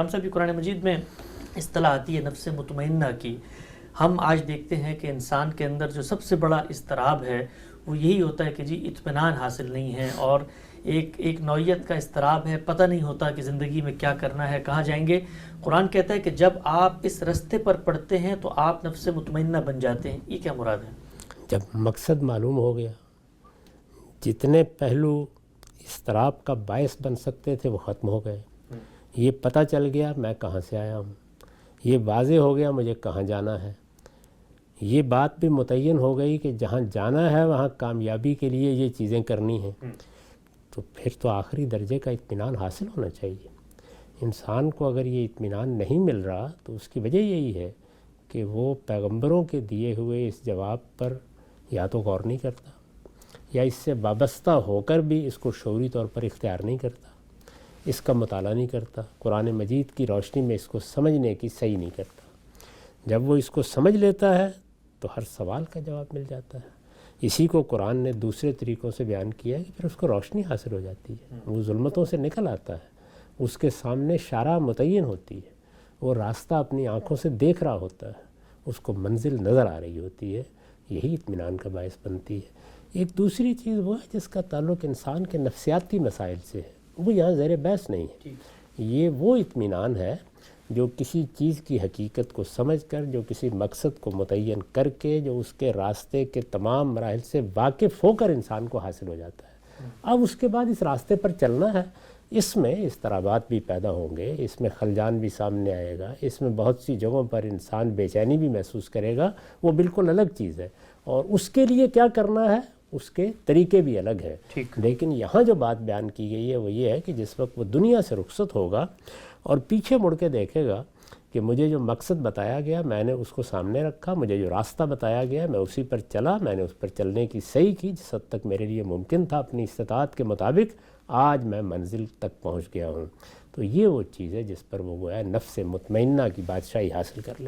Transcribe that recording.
ہم سب قرآن مجید میں اصطلاح آتی ہے نفس مطمئنہ کی۔ ہم آج دیکھتے ہیں کہ انسان کے اندر جو سب سے بڑا اضطراب ہے وہ یہی ہوتا ہے کہ جی اطمینان حاصل نہیں ہے، اور ایک نوعیت کا اضطراب ہے، پتہ نہیں ہوتا کہ زندگی میں کیا کرنا ہے، کہاں جائیں گے۔ قرآن کہتا ہے کہ جب آپ اس رستے پر پڑتے ہیں تو آپ نفس مطمئنہ بن جاتے ہیں۔ یہ کیا مراد ہے؟ جب مقصد معلوم ہو گیا، جتنے پہلو اضطراب کا باعث بن سکتے تھے وہ ختم ہو گئے۔ یہ پتہ چل گیا میں کہاں سے آیا ہوں، یہ واضح ہو گیا مجھے کہاں جانا ہے، یہ بات بھی متعین ہو گئی کہ جہاں جانا ہے وہاں کامیابی کے لیے یہ چیزیں کرنی ہیں، تو پھر تو آخری درجے کا اطمینان حاصل ہونا چاہیے۔ انسان کو اگر یہ اطمینان نہیں مل رہا تو اس کی وجہ یہی ہے کہ وہ پیغمبروں کے دیے ہوئے اس جواب پر یا تو غور نہیں کرتا، یا اس سے وابستہ ہو کر بھی اس کو شعوری طور پر اختیار نہیں کرتا، اس کا مطالعہ نہیں کرتا، قرآن مجید کی روشنی میں اس کو سمجھنے کی صحیح نہیں کرتا۔ جب وہ اس کو سمجھ لیتا ہے تو ہر سوال کا جواب مل جاتا ہے۔ اسی کو قرآن نے دوسرے طریقوں سے بیان کیا ہے کہ پھر اس کو روشنی حاصل ہو جاتی ہے، وہ ظلمتوں سے نکل آتا ہے، اس کے سامنے شارع متعین ہوتی ہے، وہ راستہ اپنی آنکھوں سے دیکھ رہا ہوتا ہے، اس کو منزل نظر آ رہی ہوتی ہے، یہی اطمینان کا باعث بنتی ہے۔ ایک دوسری چیز وہ ہے جس کا تعلق انسان کے نفسیاتی مسائل سے ہے، وہ یہاں زیر بحث نہیں ہے۔ یہ وہ اطمینان ہے جو کسی چیز کی حقیقت کو سمجھ کر، جو کسی مقصد کو متعین کر کے، جو اس کے راستے کے تمام مراحل سے واقف ہو کر انسان کو حاصل ہو جاتا ہے۔ اب اس کے بعد اس راستے پر چلنا ہے، اس میں اضطرابات بھی پیدا ہوں گے، اس میں خلجان بھی سامنے آئے گا، اس میں بہت سی جگہوں پر انسان بے چینی بھی محسوس کرے گا، وہ بالکل الگ چیز ہے، اور اس کے لیے کیا کرنا ہے اس کے طریقے بھی الگ ہے۔ لیکن یہاں جو بات بیان کی گئی ہے وہ یہ ہے کہ جس وقت وہ دنیا سے رخصت ہوگا اور پیچھے مڑ کے دیکھے گا کہ مجھے جو مقصد بتایا گیا میں نے اس کو سامنے رکھا، مجھے جو راستہ بتایا گیا میں اسی پر چلا، میں نے اس پر چلنے کی صحیح کی جس حد تک میرے لیے ممکن تھا اپنی استطاعت کے مطابق، آج میں منزل تک پہنچ گیا ہوں۔ تو یہ وہ چیز ہے جس پر وہ گویا نفس مطمئنہ کی بادشاہی حاصل کر لے۔